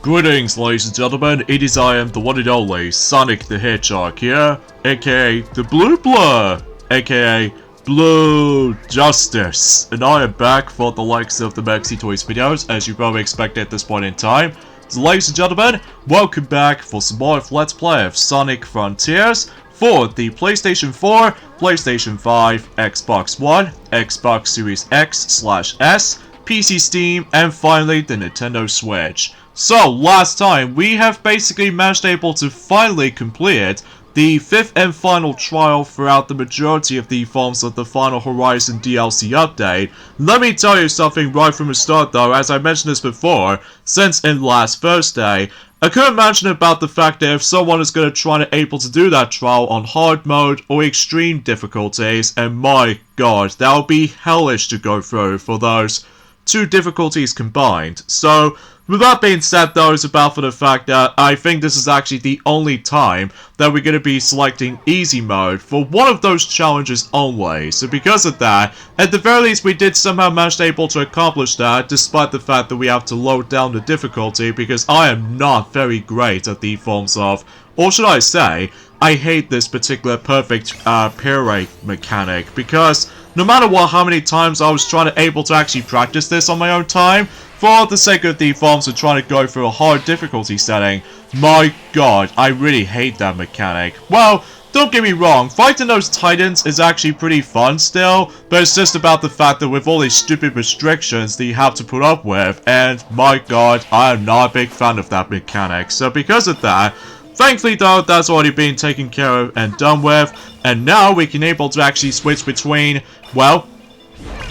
Greetings, ladies and gentlemen, it is I am the one and only Sonic the Hedgehog here, aka the Blue Blur, aka Blue Justice, and I am back for the likes of the Maxi Toys videos, as you probably expect at this point in time. So ladies and gentlemen, welcome back for some more of Let's Play of Sonic Frontiers for the PlayStation 4, PlayStation 5, Xbox One, Xbox Series X/S, PC Steam, and finally the Nintendo Switch. So, last time, we have basically managed able to finally complete the 5th and final trial throughout the majority of the forms of the Final Horizon DLC update. Let me tell you something right from the start though, as I mentioned this before, since in last Thursday, I couldn't mention about the fact that if someone is going to try to able to do that trial on hard mode or extreme difficulties, and my god, that would be hellish to go through for those two difficulties combined. So, with that being said though, it's about for the fact that I think this is actually the only time that we're going to be selecting easy mode for one of those challenges only. So because of that, at the very least we did somehow manage to able to accomplish that, despite the fact that we have to load down the difficulty, because I am not very great at the forms of, or should I say, I hate this particular perfect parry mechanic, because no matter what, how many times I was trying to able to actually practice this on my own time, for the sake of the forms of trying to go through a hard difficulty setting, my god, I really hate that mechanic. Well, don't get me wrong, fighting those titans is actually pretty fun still, but it's just about the fact that with all these stupid restrictions that you have to put up with, and my god, I am not a big fan of that mechanic. So because of that, thankfully though, that's already been taken care of and done with, and now we can able to actually switch between, well,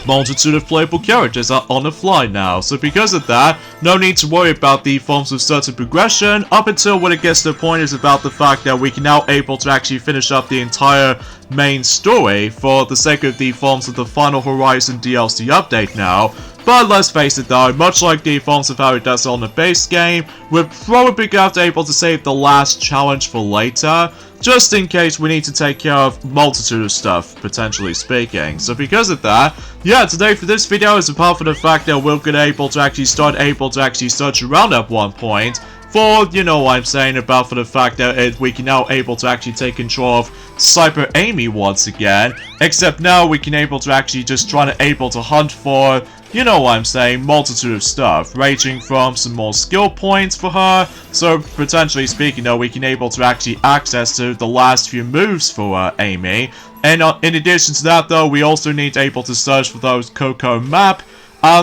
multitude of playable characters are on the fly now. So because of that, no need to worry about the forms of certain progression, up until when it gets to the point is about the fact that we can now able to actually finish up the entire main story for the sake of the forms of the Final Horizon DLC update now. But let's face it though, much like the forms of how it does on the base game, we're probably going to have to able to save the last challenge for later, just in case we need to take care of multitude of stuff, potentially speaking. So because of that, yeah, today for this video is apart from the fact that we're going to able to actually search around at one point, for, you know what I'm saying, about for the fact that we can now able to actually take control of Cyber Amy once again, except now we can able to actually just try to able to hunt for, you know what I'm saying, multitude of stuff, ranging from some more skill points for her, so potentially speaking though, we can able to actually access to the last few moves for Amy, and in addition to that though, we also need able to search for those Koco Map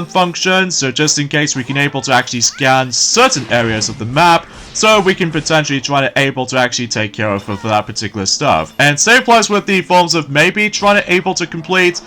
functions, so just in case we can able to actually scan certain areas of the map, so we can potentially try to able to actually take care of for that particular stuff. And same applies with the forms of maybe trying to able to complete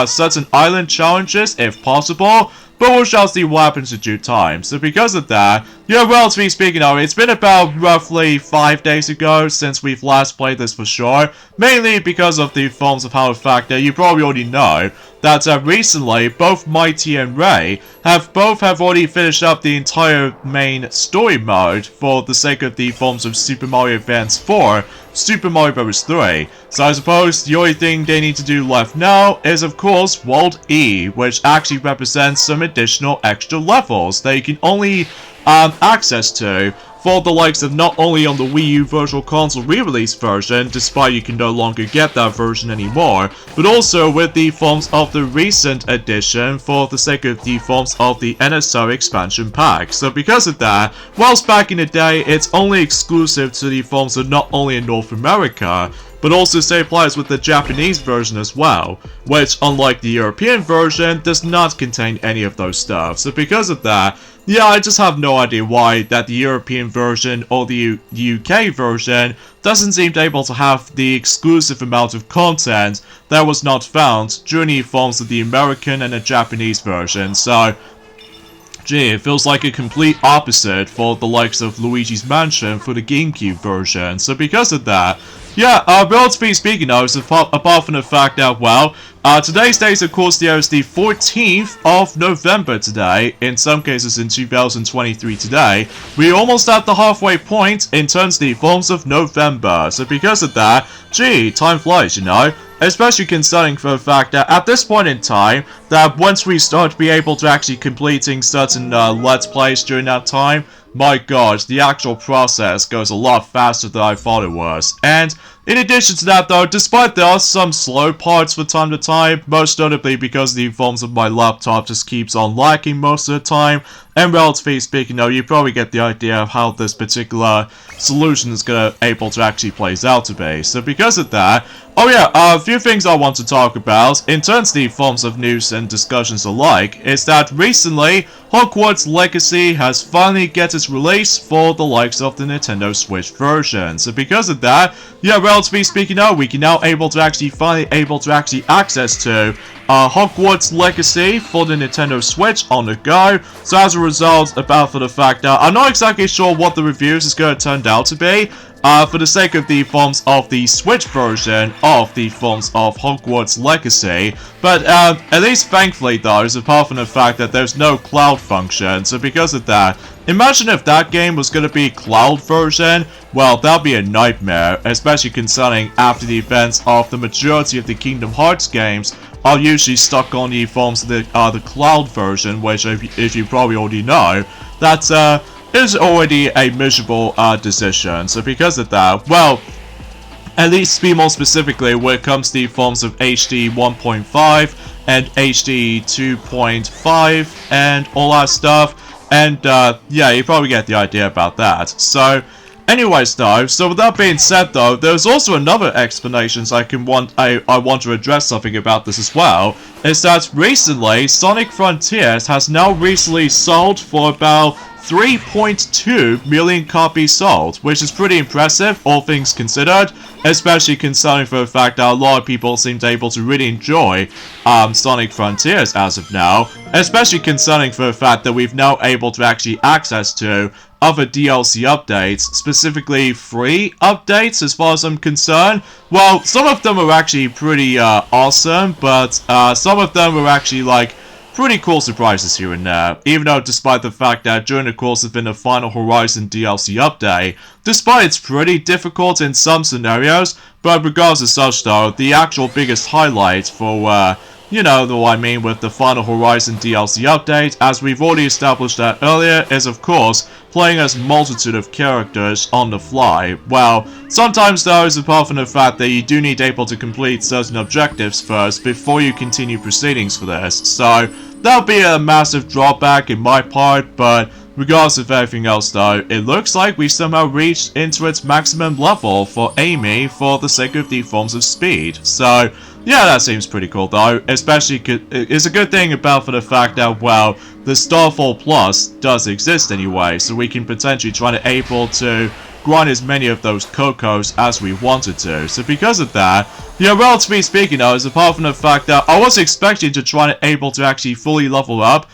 certain island challenges if possible, but we shall see what happens in due time. So because of that, yeah, relatively speaking though, it's been about roughly 5 days ago since we've last played this for sure, mainly because of the forms of how the fact that you probably already know that recently both Mighty and Ray have already finished up the entire main story mode for the sake of the forms of Super Mario Advance 4, Super Mario Bros. 3. So I suppose the only thing they need to do left now is of course World E, which actually represents some additional extra levels that you can only access to for the likes of not only on the Wii U Virtual Console re-release version, despite you can no longer get that version anymore, but also with the forms of the recent edition for the sake of the forms of the NSO expansion pack. So because of that, whilst back in the day it's only exclusive to the forms of not only in North America, but also same applies with the Japanese version as well, which unlike the European version does not contain any of those stuff. So because of that, yeah, I just have no idea why that the European version or the UK version doesn't seem to able to have the exclusive amount of content that was not found during the forms of the American and the Japanese version. So gee, it feels like a complete opposite for the likes of Luigi's Mansion for the GameCube version. So because of that, yeah, relatively speaking though, so apart from the fact that, well, today's date, of course, there is the 14th of November today, in some cases in 2023 today. We're almost at the halfway point in terms of the forms of November, so because of that, gee, time flies, you know. especially concerning for the fact that at this point in time, that once we start to be able to actually completing certain Let's Plays during that time, my god, the actual process goes a lot faster than I thought it was. And in addition to that though, despite there are some slow parts from time to time, most notably because the forms of my laptop just keeps on lagging most of the time, and relatively speaking though, you probably get the idea of how this particular solution is able to actually plays out to be. So because of that, oh yeah, a few things I want to talk about, in terms of the forms of news and discussions alike, is that recently, Hogwarts Legacy has finally get its release for the likes of the Nintendo Switch version. So because of that, yeah, relatively speaking now, we can now finally able to access to Hogwarts Legacy for the Nintendo Switch on the go. So as a result, about for the fact that I'm not exactly sure what the reviews is going to turn out to be, for the sake of the forms of the Switch version of the forms of Hogwarts Legacy, but at least thankfully though, apart from the fact that there's no cloud function, so because of that, imagine if that game was going to be cloud version, well, that'd be a nightmare, especially concerning after the events of the majority of the Kingdom Hearts games are usually stuck on the forms of the cloud version, which if you probably already know, that's is already a miserable decision. So because of that, well, at least to be more specifically, when it comes to the forms of HD 1.5 and HD 2.5 and all that stuff, and yeah, you probably get the idea about that. So anyways though, so with that being said though, there's also another explanation I want to address something about this as well, is that recently Sonic Frontiers has now recently sold for about 3.2 million copies sold, which is pretty impressive, all things considered, especially concerning for the fact that a lot of people seem able to really enjoy Sonic Frontiers as of now, especially concerning for the fact that we've now able to actually access to other DLC updates, specifically free updates as far as I'm concerned. Well, some of them are actually pretty awesome, but some of them are actually like pretty cool surprises here and there, even though despite the fact that during the course of the Final Horizon DLC update, despite it's pretty difficult in some scenarios, but regardless of such though, the actual biggest highlight for, you know what I mean with the Final Horizon DLC update, as we've already established that earlier, is of course playing as a multitude of characters on the fly. Well, sometimes though, apart from the fact that you do need able to complete certain objectives first before you continue proceedings for this, so that'll be a massive drawback in my part, but regardless of everything else though, it looks like we somehow reached into its maximum level for Amy for the sake of the forms of speed. So yeah, that seems pretty cool though, especially it's a good thing about for the fact that, well, the Starfall Plus does exist anyway, so we can potentially try to able to grind as many of those Kocos as we wanted to. So because of that, yeah, relatively speaking though, apart from the fact that I was expecting to try to able to actually fully level up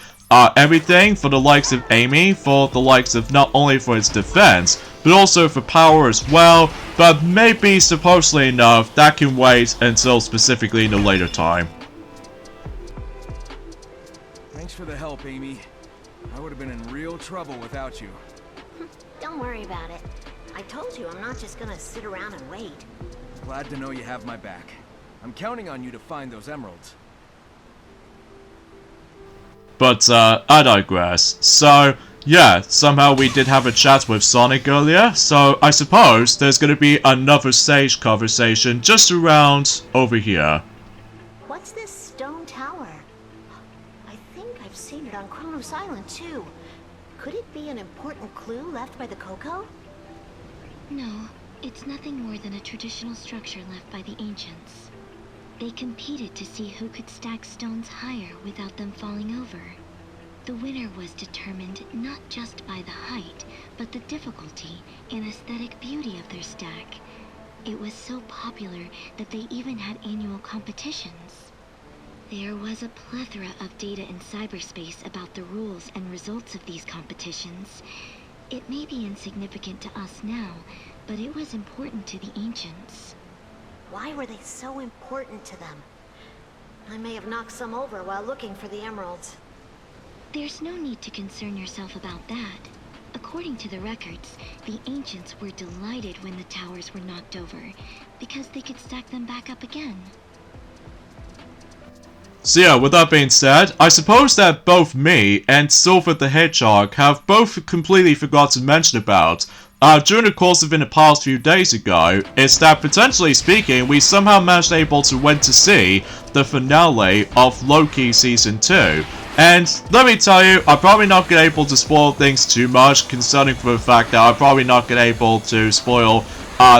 everything for the likes of Amy, for the likes of not only for its defense, but also for power as well, but maybe supposedly enough, that can wait until specifically in a later time. Thanks for the help, Amy. I would have been in real trouble without you. Don't worry about it. I told you I'm not just gonna sit around and wait. Glad to know you have my back. I'm counting on you to find those emeralds. But I digress. So yeah, somehow we did have a chat with Sonic earlier, so I suppose there's going to be another stage conversation just around over here. What's this stone tower? I think I've seen it on Kronos Island too. Could it be an important clue left by the Koco? No, it's nothing more than a traditional structure left by the ancients. They competed to see who could stack stones higher without them falling over. The winner was determined not just by the height, but the difficulty and aesthetic beauty of their stack. It was so popular that they even had annual competitions. There was a plethora of data in cyberspace about the rules and results of these competitions. It may be insignificant to us now, but it was important to the ancients. Why were they so important to them? I may have knocked some over while looking for the emeralds. There's no need to concern yourself about that. According to the records, the ancients were delighted when the towers were knocked over, because they could stack them back up again. So yeah, with that being said, I suppose that both me and Silver the Hedgehog have both completely forgot to mention about during the course of the past few days ago, is that potentially speaking, we somehow managed able to went to see the finale of Loki Season 2. And let me tell you, I'm probably not going to be able to spoil things too much, concerning for the fact that I'm probably not going to be able to spoil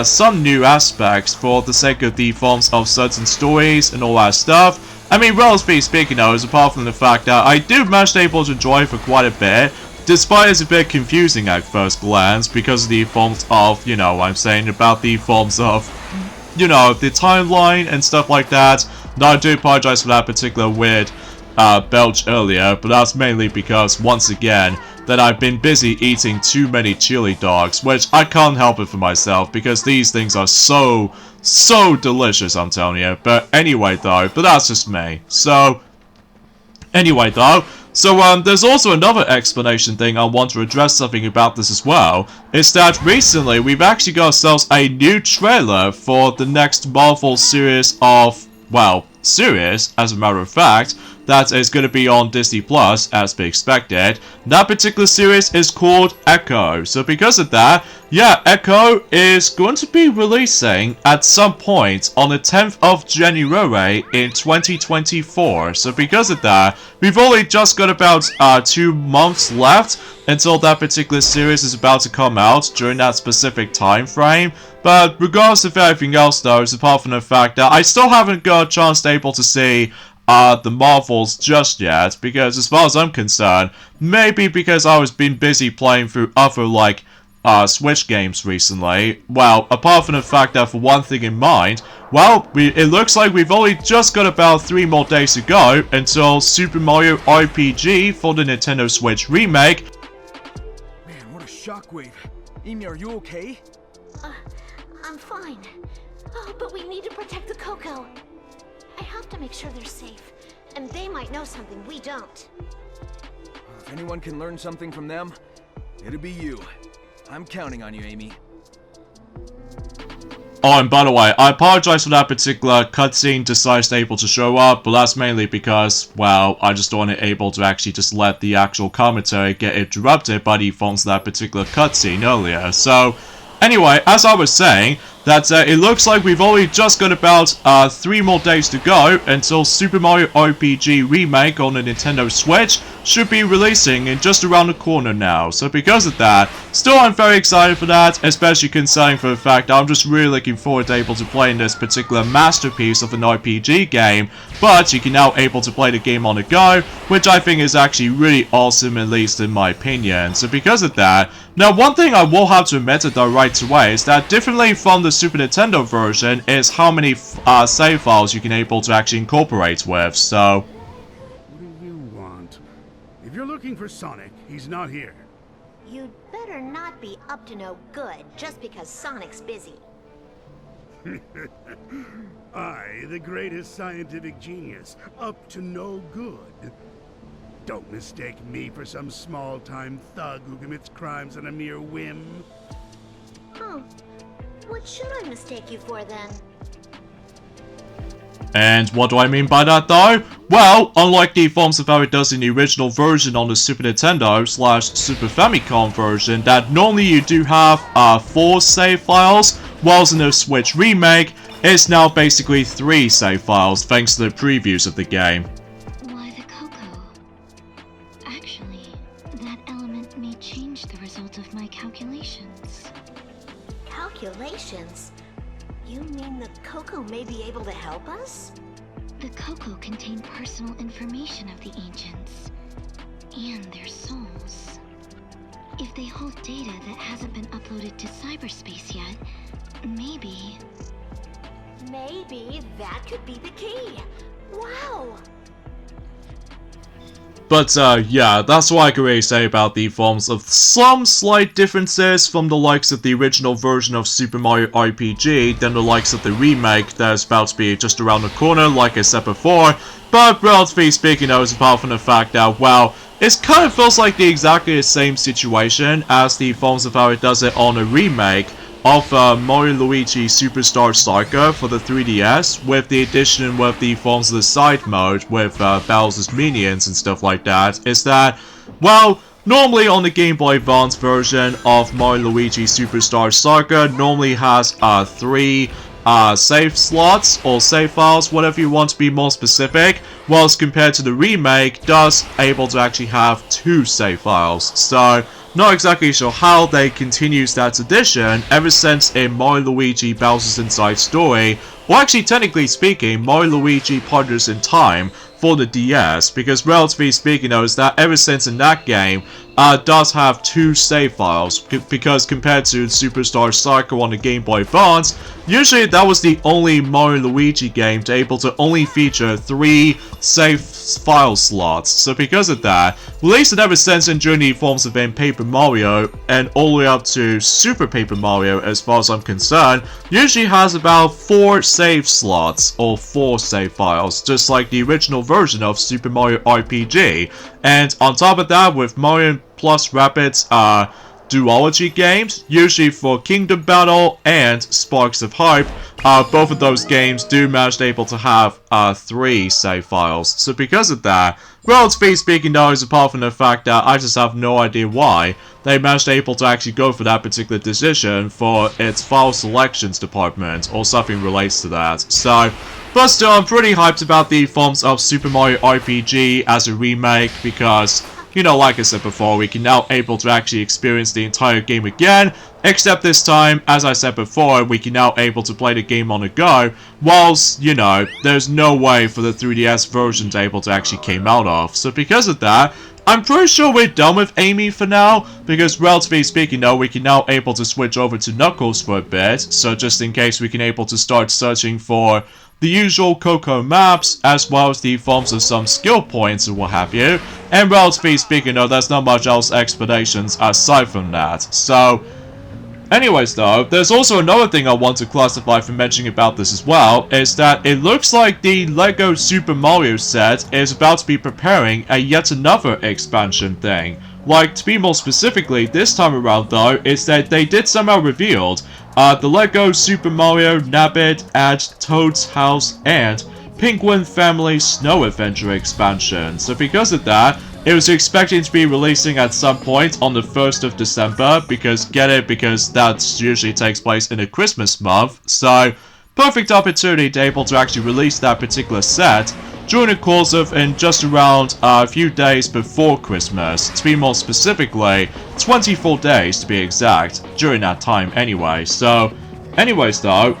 some new aspects for the sake of the forms of certain stories and all that stuff. I mean, relatively speaking though, apart from the fact that I do manage to be able to enjoy it for quite a bit, despite it's a bit confusing at first glance because of the forms of, you know, I'm saying about the forms of, you know, the timeline and stuff like that. Now I do apologize for that particular weird belch earlier, but that's mainly because, once again, that I've been busy eating too many chili dogs, which I can't help it for myself because these things are so delicious, I'm telling you. But anyway though, but that's just me. So, anyway though, so there's also another explanation thing I want to address something about this as well, is that recently we've actually got ourselves a new trailer for the next Marvel series of, well, series, as a matter of fact, that is going to be on Disney Plus, as be expected. That particular series is called Echo. So because of that, yeah, Echo is going to be releasing at some point on the 10th of January in 2024. So because of that, we've only just got about 2 months left until that particular series is about to come out during that specific time frame. But regardless of everything else though, apart from the fact that I still haven't got a chance to able to see the Marvels just yet, because as far as I'm concerned, maybe because I was been busy playing through other like Switch games recently, well, apart from the fact that for one thing in mind, well, it looks like we've only just got about 3 more days to go until Super Mario RPG for the Nintendo Switch remake. Man, what a shockwave. Amy, are you okay? I'm fine. Oh, but we need to protect the Koco. I have to make sure they're safe, and they might know something we don't. If anyone can learn something from them, it'll be you. I'm counting on you, Amy. Oh, and by the way, I apologize for that particular cutscene decides able to show up, but that's mainly because, well, I just wasn't able to actually just let the actual commentary get interrupted by the fonts of that particular cutscene earlier. So, anyway, as I was saying, that it looks like we've only just got about 3 more days to go until Super Mario RPG Remake on the Nintendo Switch should be releasing in just around the corner now. So because of that, still I'm very excited for that, especially considering for the fact that I'm just really looking forward to able to playing this particular masterpiece of an RPG game, but you can now able to play the game on the go, which I think is actually really awesome, at least in my opinion. So because of that, now one thing I will have to admit it though right away is that differently from the Super Nintendo version is how many save files you can able to actually incorporate with, so... What do you want? If you're looking for Sonic, he's not here. You'd better not be up to no good just because Sonic's busy. I, the greatest scientific genius, up to no good. Don't mistake me for some small-time thug who commits crimes on a mere whim. Oh, what should I mistake you for then? And what do I mean by that though? Well, unlike the forms of how it does in the original version on the Super Nintendo / Super Famicom version, that normally you do have 4 save files, whilst in the Switch remake, it's now basically 3 save files thanks to the previews of the game. Why the Koco? Actually, that element may change the result of my calculations. Calculations? You mean the Koco may be able to help us? The Koco contain personal information of the ancients and their souls. If they hold data that hasn't been uploaded to cyberspace yet, maybe that could be the key. Wow! But yeah, that's what I can really say about the forms of some slight differences from the likes of the original version of Super Mario RPG than the likes of the remake that's about to be just around the corner, like I said before. But relatively speaking though, apart from the fact that, well, it kind of feels like exactly the same situation as the forms of how it does it on a remake of Mario Luigi Superstar Saga for the 3DS, with the addition with the Forms of the Side mode with Bowser's minions and stuff like that, is that, well, normally on the Game Boy Advance version of Mario Luigi Superstar Saga normally has 3 save slots or save files, whatever you want to be more specific, whilst compared to the remake does able to actually have 2 save files. So not exactly sure how they continues that tradition ever since in Mario Luigi Bowser's Inside Story, or actually technically speaking Mario Luigi Partners in Time for the DS, because relatively speaking though, is that ever since in that game does have 2 save files, because compared to Superstar Saga on the Game Boy Advance, usually that was the only Mario Luigi game to able to only feature 3 save file slots. So because of that, released ever since in Journey forms of in Paper Mario and all the way up to Super Paper Mario as far as I'm concerned, usually has about 4 save slots or 4 save files, just like the original version of Super Mario RPG. And on top of that, with Mario Plus Rabbids duology games, usually for Kingdom Battle and Sparks of Hope, both of those games do manage to able to have 3 save files. So because of that, relatively speaking though, is apart from the fact that I just have no idea why they managed to able to actually go for that particular decision for its file selections department or something relates to that. So, but still, I'm pretty hyped about the forms of Super Mario RPG as a remake because, you know, like I said before, we can now able to actually experience the entire game again, except this time, as I said before, we can now able to play the game on the go, whilst, you know, there's no way for the 3DS version to able to actually came out of. So because of that, I'm pretty sure we're done with Amy for now, because relatively speaking though, we can now able to switch over to Knuckles for a bit, so just in case we can able to start searching for the usual Koco Maps, as well as the forms of some skill points and what have you, and relatively speaking though, there's not much else explanations aside from that. So, anyways though, there's also another thing I want to classify for mentioning about this as well, is that it looks like the LEGO Super Mario set is about to be preparing a yet another expansion thing. Like, to be more specifically, this time around though, is that they did somehow revealed the LEGO Super Mario Nabbit and Toad's House and Penguin Family Snow Adventure expansion. So because of that, it was expected to be releasing at some point on the 1st of December, because get it, because that usually takes place in a Christmas month, so perfect opportunity to able to actually release that particular set during the course of in just around a few days before Christmas, to be more specifically 24 days to be exact, during that time anyway. So anyways though,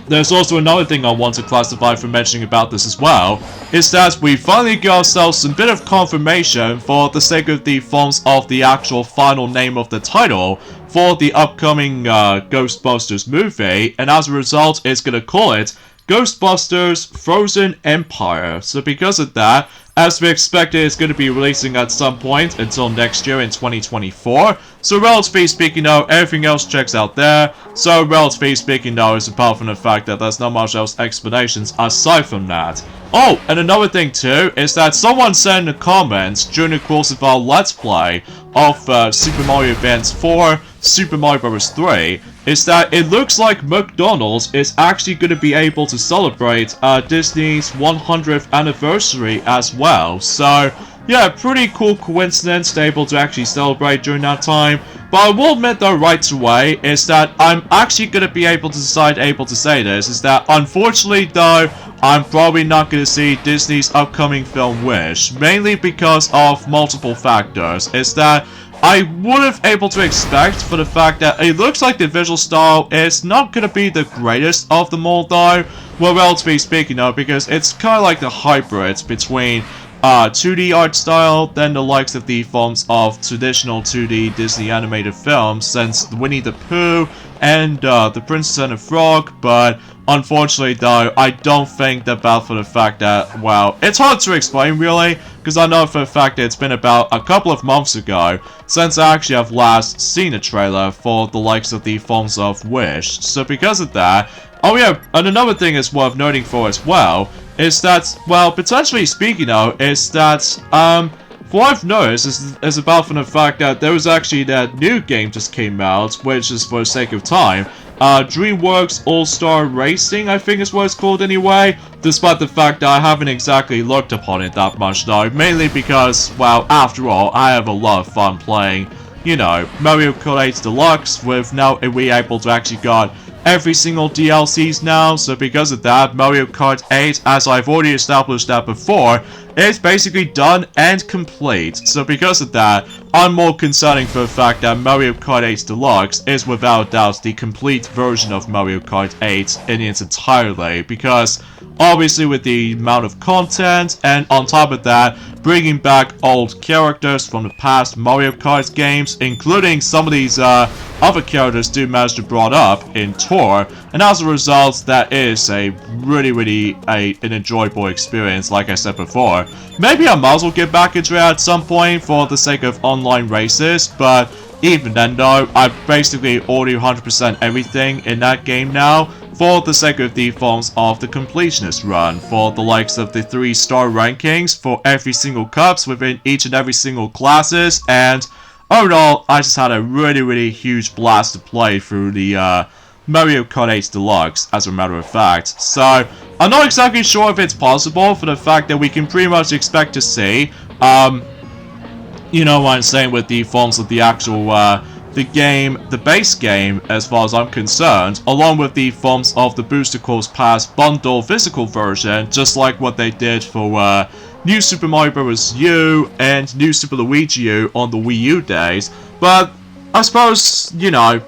there's also another thing I want to classify for mentioning about this as well, is that we finally got ourselves some bit of confirmation for the sake of the forms of the actual final name of the title for the upcoming Ghostbusters movie, and as a result it's gonna call it Ghostbusters Frozen Empire. So because of that, as we expected, it's going to be releasing at some point until next year in 2024. So relatively speaking though, everything else checks out there. So relatively speaking though, is apart from the fact that there's not much else explanations aside from that. Oh, and another thing too, is that someone said in the comments during the course of our Let's Play of Super Mario Advance 4, Super Mario Bros. 3, is that it looks like McDonald's is actually going to be able to celebrate Disney's 100th anniversary as well. So, yeah, pretty cool coincidence to able to actually celebrate during that time. But I will admit though right away is that I'm actually going to be able to say this, is that unfortunately though, I'm probably not going to see Disney's upcoming film Wish, mainly because of multiple factors. Is that I would have able to expect for the fact that it looks like the visual style is not going to be the greatest of them all though, well relatively speaking though, because it's kind of like the hybrid between 2D art style, then the likes of the forms of traditional 2D Disney animated films, since Winnie the Pooh and The Princess and the Frog, but unfortunately though, I don't think that about for the fact that, well, it's hard to explain really, because I know for a fact that it's been about a couple of months ago since I actually have last seen a trailer for the likes of the forms of Wish, so because of that, oh yeah, and another thing is worth noting for as well, is that, well, potentially speaking though, is that, what I've noticed is about from the fact that there was actually that new game just came out, which is for the sake of time. DreamWorks All-Star Racing, I think is what it's called anyway, despite the fact that I haven't exactly looked upon it that much though, mainly because, well, after all, I have a lot of fun playing, you know, Mario Kart 8 Deluxe, with now we able to actually got every single DLCs now, so because of that, Mario Kart 8, as I've already established that before, is basically done and complete. So because of that, I'm more concerning for the fact that Mario Kart 8 Deluxe is without doubt the complete version of Mario Kart 8 in its entirety, because obviously with the amount of content, and on top of that, bringing back old characters from the past Mario Kart games, including some of these other characters do manage to brought up in Tour, and as a result, that is a really an enjoyable experience, like I said before. Maybe I might as well get back into it at some point for the sake of online races, but even then though, I basically already 100% everything in that game now, for the sake of the forms of the completionist run, for the likes of the 3-star rankings for every single cups within each and every single classes, and overall, I just had a really huge blast to play through the Mario Kart 8 Deluxe, as a matter of fact. So, I'm not exactly sure if it's possible for the fact that we can pretty much expect to see, you know what I'm saying with the forms of the actual, the game, the base game, as far as I'm concerned, along with the forms of the Booster Course Pass bundle physical version, just like what they did for, New Super Mario Bros. U and New Super Luigi U on the Wii U days. But, I suppose, you know,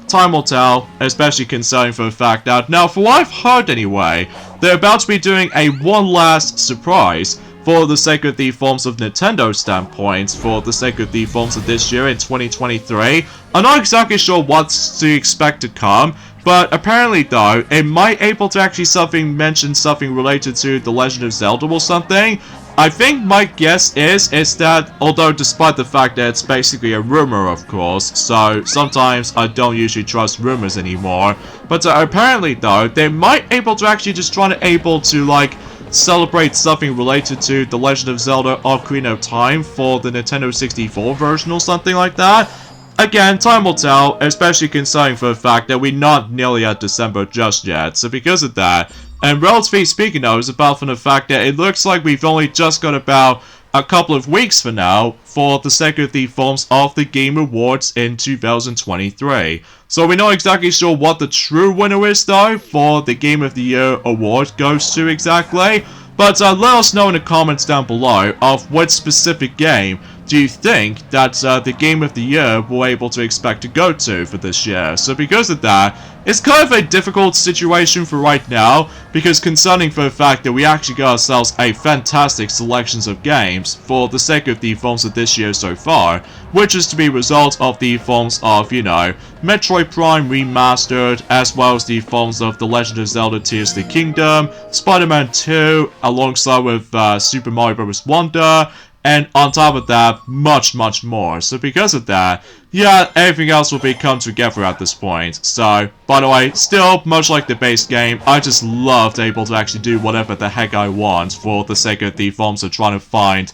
time will tell, especially concerning for the fact that, now for what I've heard anyway, they're about to be doing a one last surprise for the sake of the forms of Nintendo standpoints, for the sake of the forms of this year in 2023. I'm not exactly sure what to expect to come, but apparently though, it might able to actually mention something related to The Legend of Zelda or something. I think my guess is that, although despite the fact that it's basically a rumor of course, so sometimes I don't usually trust rumors anymore, but apparently though, they might able to actually just try to like, celebrate something related to The Legend of Zelda Ocarina of Time for the Nintendo 64 version or something like that. Again, time will tell, especially considering for the fact that we're not nearly at December just yet, so because of that, and relatively speaking though, it's about from the fact that it looks like we've only just got about a couple of weeks for now, for the sake of the forms of the Game Awards in 2023. So we're not exactly sure what the true winner is though, for the Game of the Year award goes to exactly. But let us know in the comments down below of what specific game do you think that the Game of the Year will able to expect to go to for this year. So because of that, it's kind of a difficult situation for right now, because concerning for the fact that we actually got ourselves a fantastic selections of games for the sake of the forms of this year so far, which is to be a result of the forms of, you know, Metroid Prime Remastered, as well as the forms of The Legend of Zelda Tears of the Kingdom, Spider-Man 2, alongside with Super Mario Bros. Wonder, and on top of that, much more. So because of that, yeah, everything else will be come together at this point. So, by the way, still, much like the base game, I just loved able to actually do whatever the heck I want for the sake of the forms of trying to find,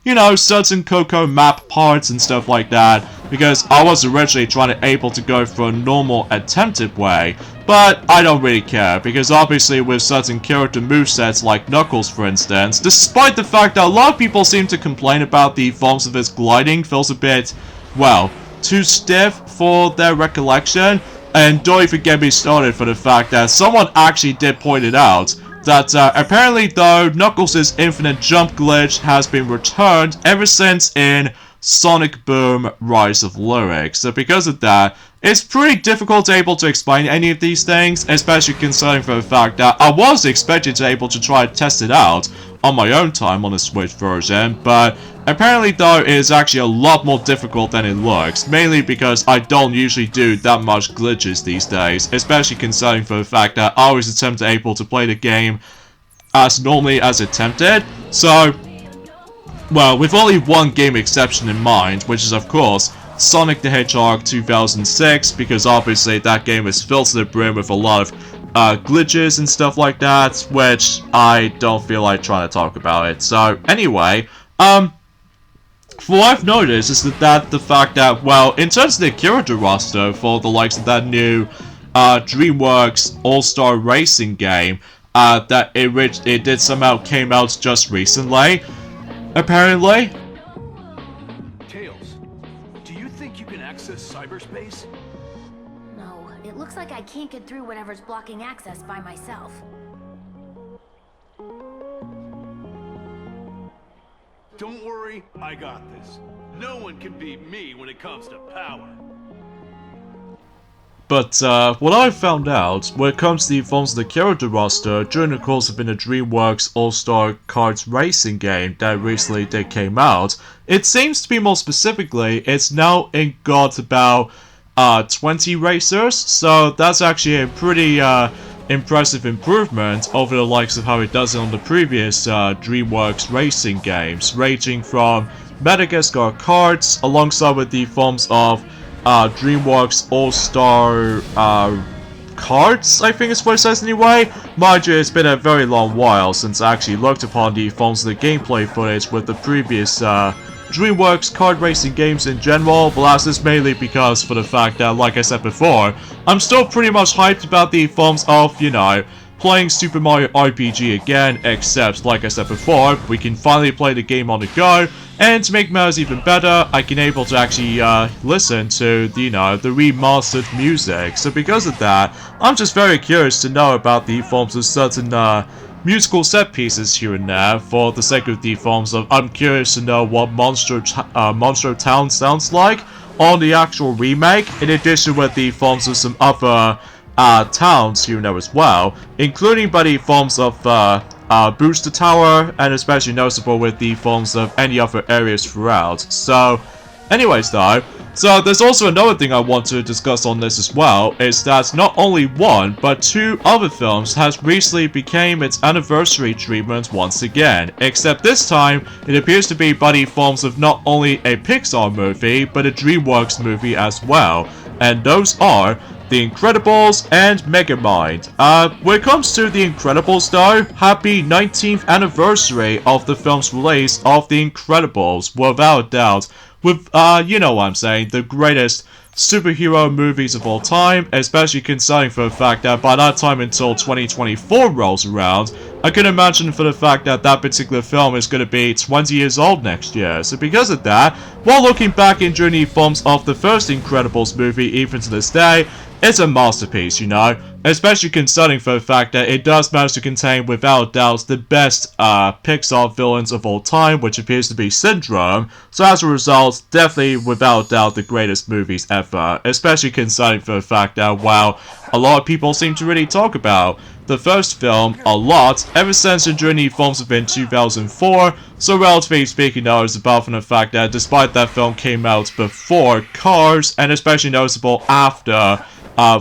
you know, certain Koco Map parts and stuff like that, because I was originally trying to able to go for a normal attempted way, but I don't really care, because obviously with certain character movesets like Knuckles for instance, despite the fact that a lot of people seem to complain about the forms of his gliding feels a bit, well, too stiff for their recollection, and don't even get me started for the fact that someone actually did point it out, that apparently though, Knuckles' infinite jump glitch has been returned ever since in Sonic Boom Rise of Lyric. So because of that, it's pretty difficult to able to explain any of these things, especially considering for the fact that I was expected to able to try to test it out on my own time on the Switch version, but apparently though it is actually a lot more difficult than it looks, mainly because I don't usually do that much glitches these days, especially considering for the fact that I always attempt to able to play the game as normally as attempted. So, well, with only one game exception in mind, which is of course Sonic the Hedgehog 2006, because obviously that game is filled to the brim with a lot of glitches and stuff like that, which I don't feel like trying to talk about it. So anyway, what I've noticed is that the fact that, well, in terms of the character roster for the likes of that new DreamWorks All-Star Racing game, that it did somehow came out just recently, apparently. Tails, do you think you can access cyberspace? No, it looks like I can't get through whatever's blocking access by myself. Don't worry, I got this. No one can beat me when it comes to power. But what I found out when it comes to the forms of the character roster during the course of the DreamWorks All-Star Karts Racing game that recently came out, it seems to be more specifically, it's now got about 20 racers, so that's actually a pretty impressive improvement over the likes of how it does it on the previous DreamWorks racing games, ranging from Madagascar Karts alongside with the forms of DreamWorks All-Star Karts, I think is what it says anyway. Mind you, it's been a very long while since I actually looked upon the forms of the gameplay footage with the previous DreamWorks kart racing games in general, but that's just mainly because for the fact that, like I said before, I'm still pretty much hyped about the forms of, you know, playing Super Mario RPG again, except, like I said before, we can finally play the game on the go, and to make matters even better, I can able to actually listen to, the remastered music. So because of that, I'm just very curious to know about the forms of certain musical set pieces here and there, for the sake of the forms of, I'm curious to know what Monster Town sounds like on the actual remake, in addition with the forms of some other towns here and there as well, including by the forms of Booster Tower, and especially noticeable with the forms of any other areas throughout. So, anyways though, so there's also another thing I want to discuss on this as well, is that not only one, but two other films has recently became its anniversary treatment once again, except this time, it appears to be by the forms of not only a Pixar movie, but a DreamWorks movie as well, and those are The Incredibles and Megamind. When it comes to The Incredibles though, happy 19th anniversary of the film's release of The Incredibles, without a doubt, with, you know what I'm saying, the greatest superhero movies of all time, especially considering for the fact that by that time until 2024 rolls around, I can imagine for the fact that that particular film is going to be 20 years old next year. So because of that, while looking back in the forms of the first Incredibles movie even to this day, it's a masterpiece, you know, especially considering for the fact that it does manage to contain, without a doubt, the best Pixar villains of all time, which appears to be Syndrome. So as a result, definitely, without a doubt, the greatest movies ever, especially considering for the fact that, wow, a lot of people seem to really talk about the first film a lot, ever since the journey forms of in 2004, so relatively speaking though, it's about from the fact that despite that film came out before Cars, and especially noticeable after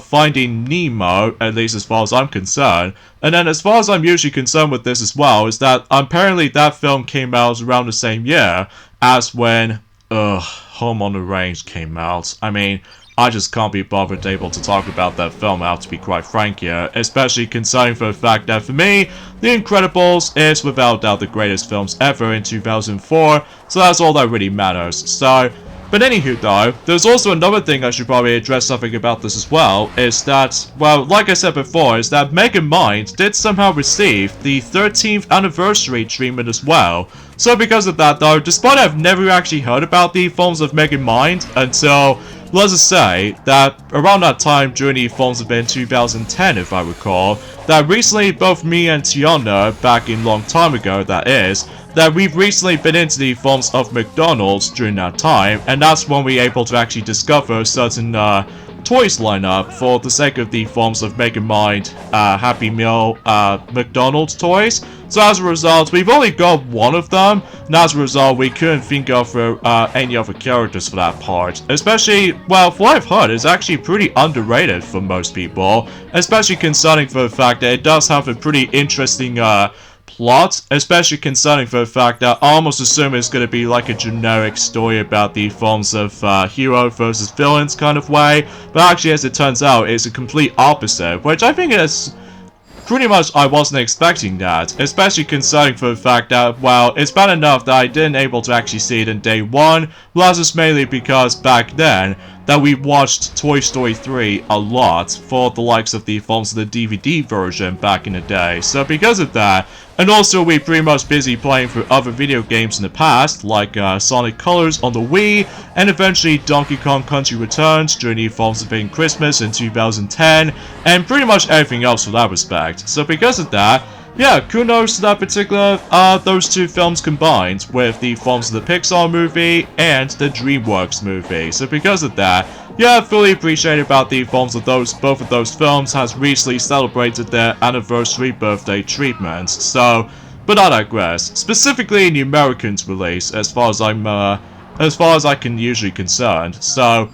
Finding Nemo, at least as far as I'm concerned. And then as far as I'm usually concerned with this as well, is that apparently that film came out around the same year as when Home on the Range came out. I mean, I just can't be bothered able to talk about that film out, to be quite frank here, especially considering for the fact that for me, The Incredibles is without doubt the greatest films ever in 2004, so that's all that really matters. So, but anywho though, there's also another thing I should probably address something about this as well, is that, well, like I said before, is that Megamind did somehow receive the 13th anniversary treatment as well. So because of that though, despite I've never actually heard about the forms of Megamind until, let's just say, that around that time during the forms of in 2010 if I recall, that recently both me and Tiana, back in long time ago that is, that we've recently been into the forms of McDonald's during that time, and that's when we were able to actually discover certain toys lineup for the sake of the forms of Megamind Happy Meal McDonald's toys. So as a result, we've only got one of them, and as a result, we couldn't think of any other characters for that part. Especially, well, from what I've heard, it's actually pretty underrated for most people, especially concerning for the fact that it does have a pretty interesting plot, especially concerning for the fact that I almost assume it's going to be like a generic story about the forms of hero versus villains kind of way, but actually as it turns out, it's a complete opposite, which I think is pretty much I wasn't expecting that, especially concerning for the fact that, well, it's bad enough that I didn't able to actually see it in day one, but that's just mainly because back then, that we watched Toy Story 3 a lot for the likes of the films of the DVD version back in the day. So because of that, and also we pretty much busy playing through other video games in the past, like Sonic Colors on the Wii, and eventually Donkey Kong Country Returns during the Thanksgiving Christmas in 2010, and pretty much everything else for that respect. So because of that, yeah, kudos to that particular, those two films combined with the films of the Pixar movie and the DreamWorks movie. So because of that, yeah, I fully appreciate about the films of both of those films has recently celebrated their anniversary birthday treatments. So, but I digress. Specifically in the Americans release, as far as I can usually concerned. So,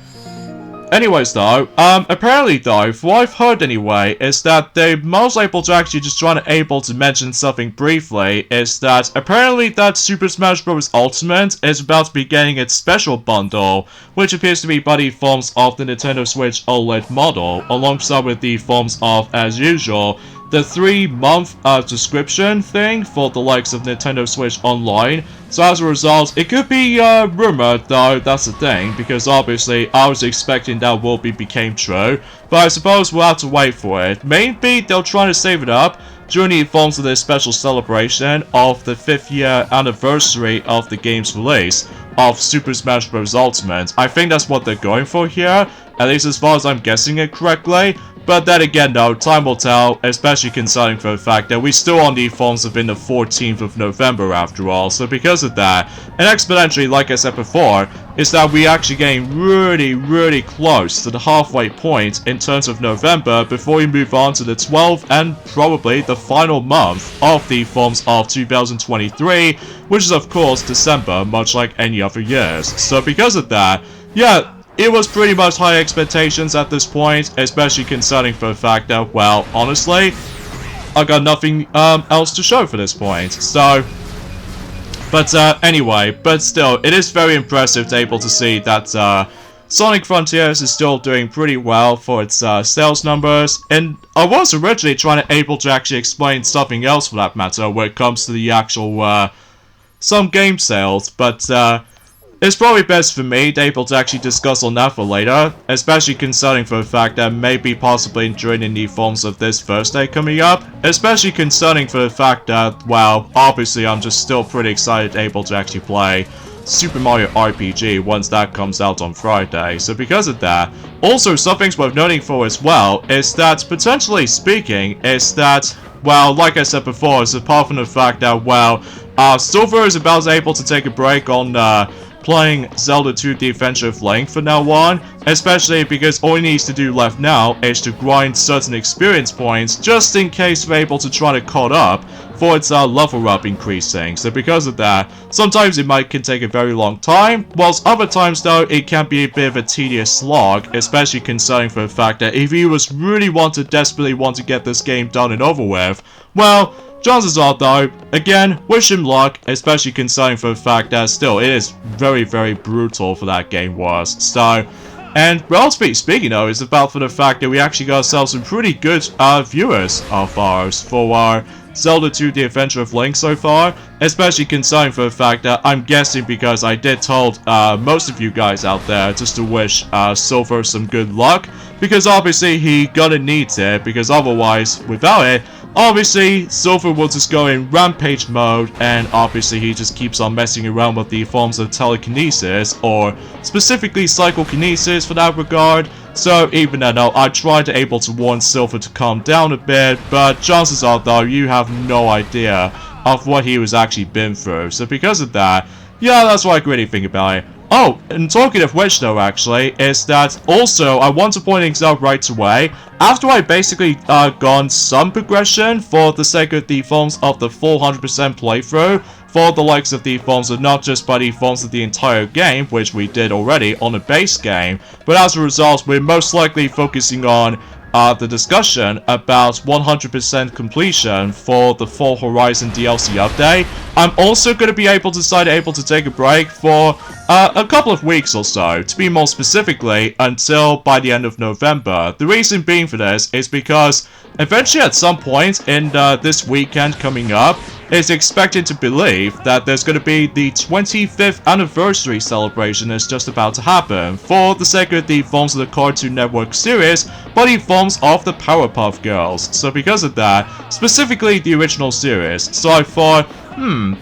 anyways though, apparently though, from what I've heard anyway, is that they most able to actually just able to mention something briefly, is that apparently that Super Smash Bros. Ultimate is about to be getting its special bundle, which appears to be by the forms of the Nintendo Switch OLED model, alongside with the forms of, as usual, the 3-month subscription thing for the likes of Nintendo Switch Online. So as a result, it could be rumored, though that's the thing, because obviously I was expecting that will became true, but I suppose we'll have to wait for it. Maybe they'll try to save it up during the forms of this special celebration of the 5th year anniversary of the game's release of Super Smash Bros. Ultimate. I think that's what they're going for here, at least as far as I'm guessing it correctly. But then again though, time will tell, especially concerning for the fact that we're still on the forms of in the 14th of November after all. So because of that, and exponentially, like I said before, is that we're actually getting really close to the halfway point in terms of November before we move on to the 12th and probably the final month of the forms of 2023, which is of course December, much like any other years. So because of that, yeah, it was pretty much high expectations at this point, especially concerning for the fact that, well, honestly, I got nothing else to show for this point. So, but anyway, but still, it is very impressive to able to see that Sonic Frontiers is still doing pretty well for its sales numbers, and I was originally able to actually explain something else for that matter when it comes to the actual some game sales, but it's probably best for me to able to actually discuss on that for later, especially concerning for the fact that maybe possibly during the forms of this Thursday coming up, especially concerning for the fact that, well, obviously I'm just still pretty excited able to actually play Super Mario RPG once that comes out on Friday. So because of that, also something worth noting for as well is that, potentially speaking, is that, well, like I said before, is apart from the fact that, well, Silver is about to able to take a break on playing Zelda 2 The Adventure of Link from now on, especially because all he needs to do left now is to grind certain experience points just in case we're able to try to caught up for its level up increasing. So because of that, sometimes it can take a very long time, whilst other times though it can be a bit of a tedious slog, especially concerning for the fact that if you desperately want to get this game done and over with, well, chances are though, again, wish him luck, especially concerning for the fact that still it is very brutal for that game was. So, and well, speaking though, is about for the fact that we actually got ourselves some pretty good viewers of ours for our Zelda 2 The Adventure of Link so far, especially concerning for the fact that I'm guessing because I did told most of you guys out there just to wish Silver some good luck, because obviously he gonna need it, because otherwise, without it, obviously, Silver will just go in rampage mode, and obviously he just keeps on messing around with the forms of telekinesis, or specifically psychokinesis for that regard. So even then, I tried to able to warn Silver to calm down a bit, but chances are though, you have no idea of what he was actually been through. So because of that, yeah, that's what I really think about it. Oh, and talking of which though actually, is that also I want to point things out right away. After I basically gone some progression for the sake of the forms of the full 100% playthrough, for the likes of the forms of not just by the forms of the entire game, which we did already on the base game, but as a result we're most likely focusing on the discussion about 100% completion for the Full Horizon DLC update, I'm also going to be able to take a break for a couple of weeks or so, to be more specifically until by the end of November. The reason being for this is because eventually at some point in this weekend coming up, it's expected to believe that there's going to be the 25th anniversary celebration is just about to happen for the sake of the films of the Cartoon Network series, but the films of the Powerpuff Girls. So because of that, specifically the original series, so I thought,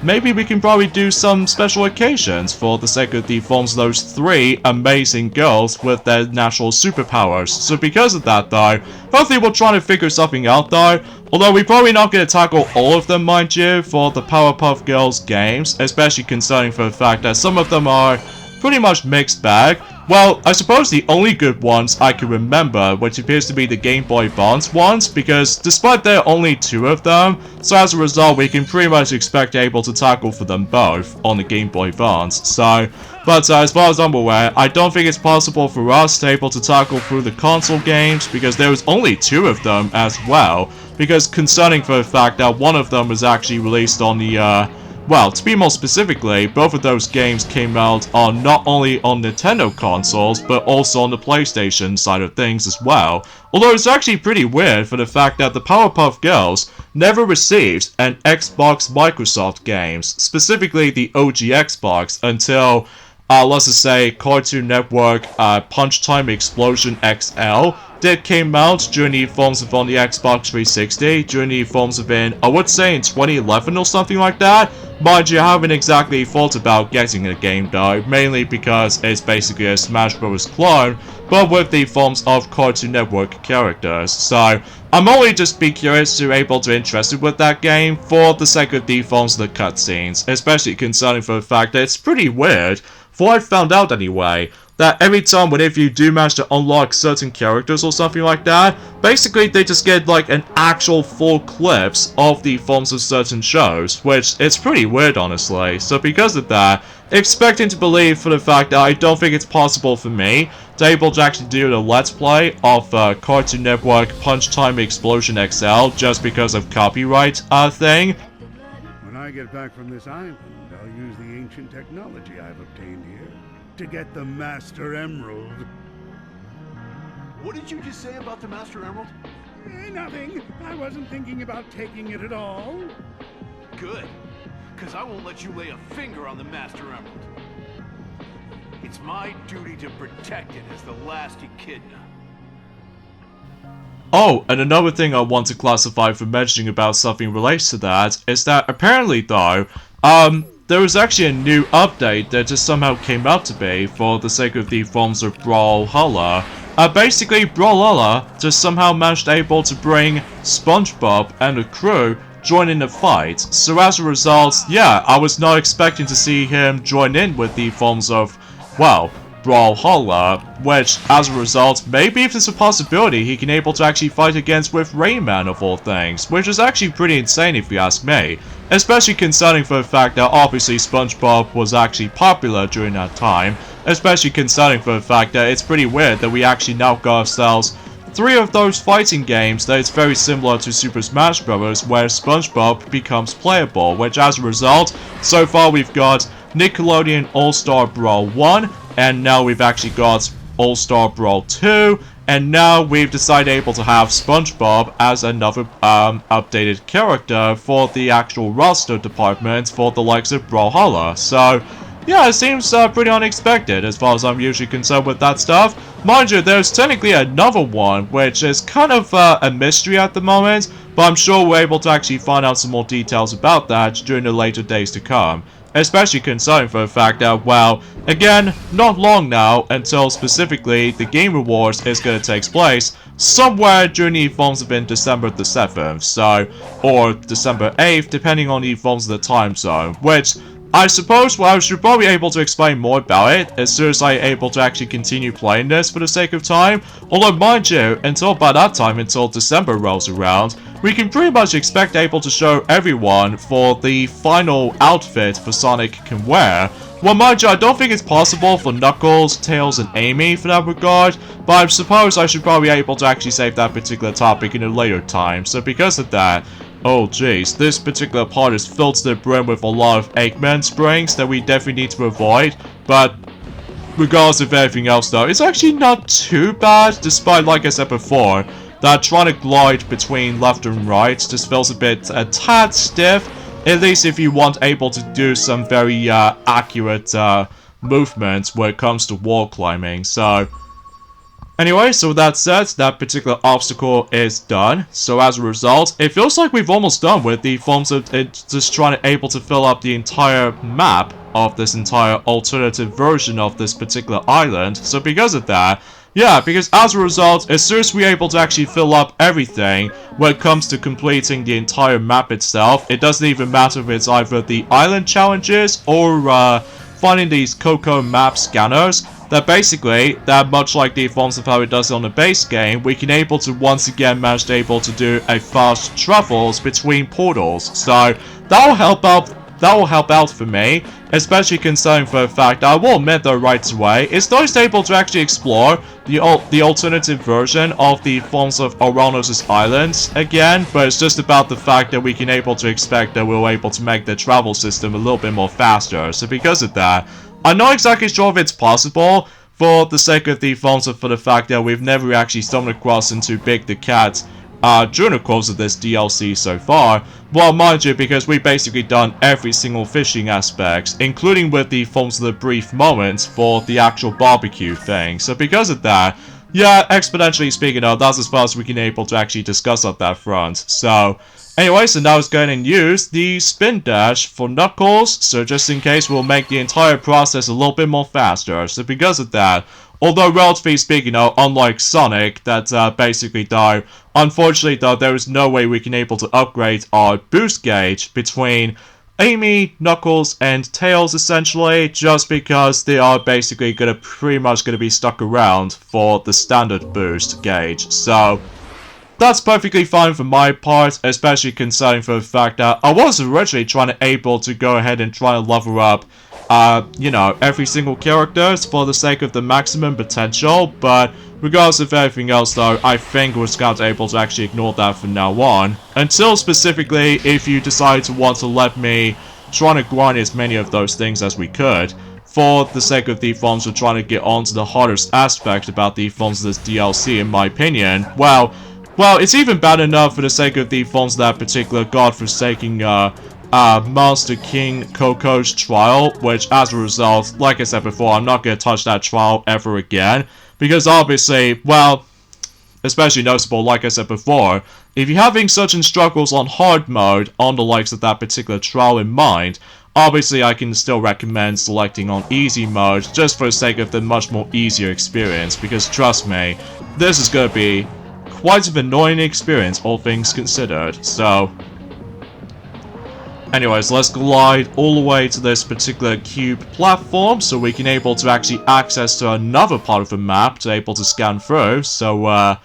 maybe we can probably do some special occasions for the sake of the films of those 3 amazing girls with their natural superpowers. So because of that though, hopefully we're trying to figure something out though. Although we're probably not going to tackle all of them, mind you, for the Powerpuff Girls games, especially concerning for the fact that some of them are pretty much mixed bag. Well, I suppose the only good ones I can remember, which appears to be the Game Boy Advance ones, because despite there are only 2 of them, so as a result we can pretty much expect able to tackle for them both on the Game Boy Advance. So, but as far as I'm aware, I don't think it's possible for us to able to tackle through the console games, because there was only 2 of them as well, because concerning for the fact that one of them was actually released on the, well, to be more specifically, both of those games came out on not only on Nintendo consoles, but also on the PlayStation side of things as well. Although it's actually pretty weird for the fact that the Powerpuff Girls never received an Xbox Microsoft games, specifically the OG Xbox, until, let's just say, Cartoon Network Punch Time Explosion XL that came out during the films of on the Xbox 360, during the films of I would say in 2011 or something like that. Mind you, I haven't exactly thought about getting the game though, mainly because it's basically a Smash Bros. Clone, but with the forms of Cartoon Network characters. So, I'm only just be curious to able to interested with that game for the sake of the forms of the cutscenes, especially concerning for the fact that it's pretty weird, for I found out anyway, that every time whenever you do manage to unlock certain characters or something like that, basically they just get like an actual full clips of the forms of certain shows, which it's pretty weird honestly. So because of that, expecting to believe for the fact that I don't think it's possible for me to able to actually do the Let's Play of Cartoon Network Punch Time Explosion XL just because of copyright thing. When I get back from this island, I'll use the ancient technology I've obtained here to get the Master Emerald. What did you just say about the Master Emerald? Nothing. I wasn't thinking about taking it at all. Good, because I won't let you lay a finger on the Master Emerald. It's my duty to protect it as the last Echidna. Oh, and another thing I want to classify for mentioning about something related to that is that apparently though, there was actually a new update that just somehow came out to be for the sake of the forms of Brawlhalla. Basically, Brawlhalla just somehow managed able to bring SpongeBob and the crew join in the fight. So as a result, yeah, I was not expecting to see him join in with the forms of, well, Brawlhalla, which, as a result, maybe if there's a possibility he can able to actually fight against with Rayman of all things, which is actually pretty insane if you ask me, especially concerning for the fact that obviously SpongeBob was actually popular during that time, especially concerning for the fact that it's pretty weird that we actually now got ourselves 3 of those fighting games that is very similar to Super Smash Bros. Where SpongeBob becomes playable, which as a result, so far we've got Nickelodeon All-Star Brawl 1, and now we've actually got All-Star Brawl 2, and now we've decided able to have SpongeBob as another updated character for the actual roster department for the likes of Brawlhalla. So, yeah, it seems pretty unexpected as far as I'm usually concerned with that stuff. Mind you, there's technically another one, which is kind of a mystery at the moment, but I'm sure we're able to actually find out some more details about that during the later days to come. Especially concerning for the fact that, well, again, not long now until specifically the Game Awards is going to take place somewhere during the forms of in December the 7th, so, or December 8th, depending on the forms of the time zone, which I suppose, well, I should probably be able to explain more about it as soon as I'm able to actually continue playing this for the sake of time. Although, mind you, until by that time, until December rolls around, we can pretty much expect able to show everyone for the final outfit for Sonic can wear, Well, mind you, I don't think it's possible for Knuckles, Tails, and Amy for that regard, but I suppose I should probably be able to actually save that particular topic in a later time. So because of that, oh jeez, this particular part is filled to the brim with a lot of Eggman springs that we definitely need to avoid, but regardless of everything else though, it's actually not too bad, despite, like I said before, that trying to glide between left and right just feels a tad stiff, at least if you weren't able to do some very accurate movements when it comes to wall climbing. So anyway, so with that said, that particular obstacle is done. So as a result, it feels like we've almost done with the forms of just trying to able to fill up the entire map of this entire alternative version of this particular island. So because of that, yeah, because as a result, as soon as we're able to actually fill up everything when it comes to completing the entire map itself, it doesn't even matter if it's either the island challenges or finding these Koco Map scanners, that basically, that much like the forms of how it does on the base game, we can able to once again manage to able to do a fast travels between portals. So that will help out for me, especially considering for the fact that I will admit though right away, it's nice able to actually explore the alternative version of the forms of Oranos' Islands again, but it's just about the fact that we can able to expect that we're able to make the travel system a little bit more faster. So because of that, I'm not exactly sure if it's possible for the sake of the forms of for the fact that we've never actually stumbled across into Big the Cat during the course of this DLC so far. Well, mind you, because we've basically done every single fishing aspect, including with the forms of the brief moments for the actual barbecue thing. So because of that, yeah, exponentially speaking though, that's as far as we can able to actually discuss on that front. So anyway, so now let's go ahead and use the spin dash for Knuckles, so just in case we'll make the entire process a little bit more faster. So because of that, although relatively speaking though, unlike Sonic, that basically though, unfortunately though, there is no way we can able to upgrade our boost gauge between Amy, Knuckles, and Tails essentially, just because they are basically pretty much gonna be stuck around for the standard boost gauge. So that's perfectly fine for my part, especially considering for the fact that I was originally trying to able to go ahead and try to level up, you know, every single character for the sake of the maximum potential, but regardless of everything else though, I think we're going to be able to actually ignore that from now on, until specifically if you decide to want to let me try to grind as many of those things as we could, for the sake of the forms of trying to get on to the hardest aspect about the forms of this DLC in my opinion. Well, it's even bad enough for the sake of the forms of that particular godforsaking Master King Koco's trial, which as a result, like I said before, I'm not going to touch that trial ever again, because obviously, well, especially noticeable, like I said before, if you're having certain struggles on hard mode on the likes of that particular trial in mind, obviously I can still recommend selecting on easy mode, just for the sake of the much more easier experience, because trust me, this is going to be quite an annoying experience, all things considered. So anyways, let's glide all the way to this particular cube platform so we can able to actually access to another part of the map to able to scan through. So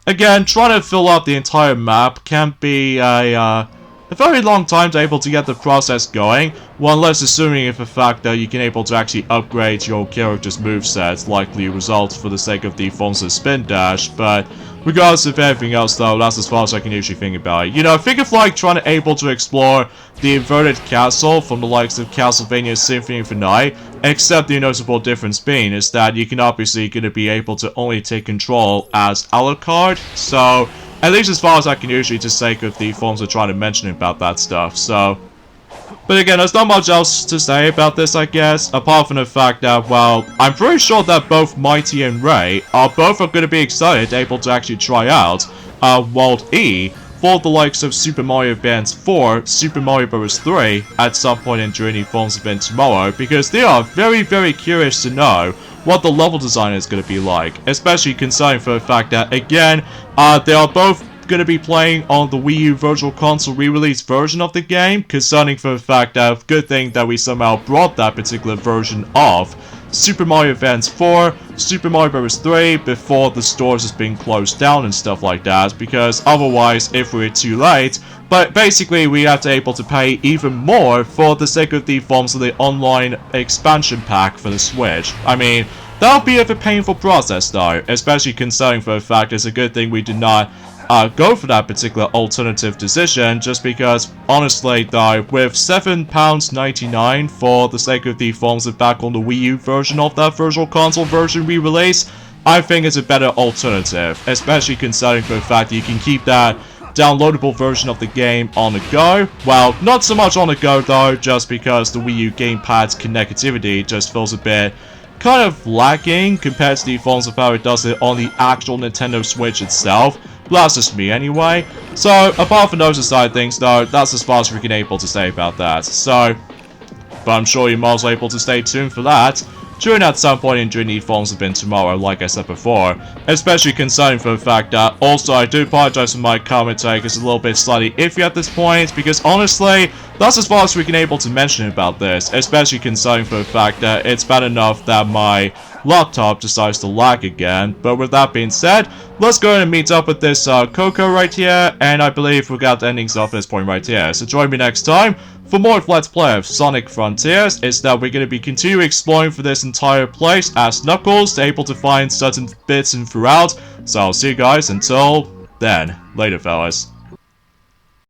again, trying to fill out the entire map can be a very long time to able to get the process going, one less assuming if the fact that you can able to actually upgrade your character's movesets, likely results for the sake of the forms of spin dash, but regardless of everything else though, that's as far as I can usually think about it. You know, think of like trying to able to explore the inverted castle from the likes of Castlevania Symphony of the Night, except the noticeable difference being is that you can obviously going to be able to only take control as Alucard, so at least as far as I can usually just sake of the forms of trying to mention about that stuff, so. But again, there's not much else to say about this, I guess, apart from the fact that, well, I'm pretty sure that both Mighty and Ray are going to be excited able to actually try out World E for the likes of Super Mario Band 4, Super Mario Bros. 3 at some point in during the forms event tomorrow, because they are very, very curious to know what the level design is going to be like, especially considering for the fact that, again, they are both going to be playing on the Wii U Virtual Console re-release version of the game, concerning for the fact that good thing that we somehow brought that particular version of Super Mario Advance 4, Super Mario Bros. 3 before the stores has been closed down and stuff like that, because otherwise, if we're too late, but basically we have to able to pay even more for the sake of the forms of the online expansion pack for the Switch. I mean, that'll be a painful process though, especially considering for the fact it's a good thing we did not go for that particular alternative decision, just because, honestly though, with £7.99 for the sake of the forms of back on the Wii U version of that Virtual Console version re-release, I think it's a better alternative, especially considering for the fact that you can keep that downloadable version of the game on the go. Well, not so much on the go though, just because the Wii U gamepad's connectivity just feels a bit kind of lacking compared to the forms of how it does it on the actual Nintendo Switch itself. Well, that's just me anyway. So, apart from those aside things though, that's as far as we can able to say about that. So, but I'm sure you're more able to stay tuned for that during at some point during the forms of been tomorrow, like I said before. Especially concerning for the fact that, also I do apologize for my comment take, it's a little bit slightly iffy at this point, because honestly, that's as far as we can able to mention about this, especially concerning for the fact that it's bad enough that my laptop decides to lag again. But with that being said, let's go ahead and meet up with this Koco right here, and I believe we got the endings off this point right here. So join me next time for more of Let's Play of Sonic Frontiers. Is that we're going to be continuing exploring for this entire place as Knuckles, able to find certain bits and throughout. So I'll see you guys until then. Later, fellas.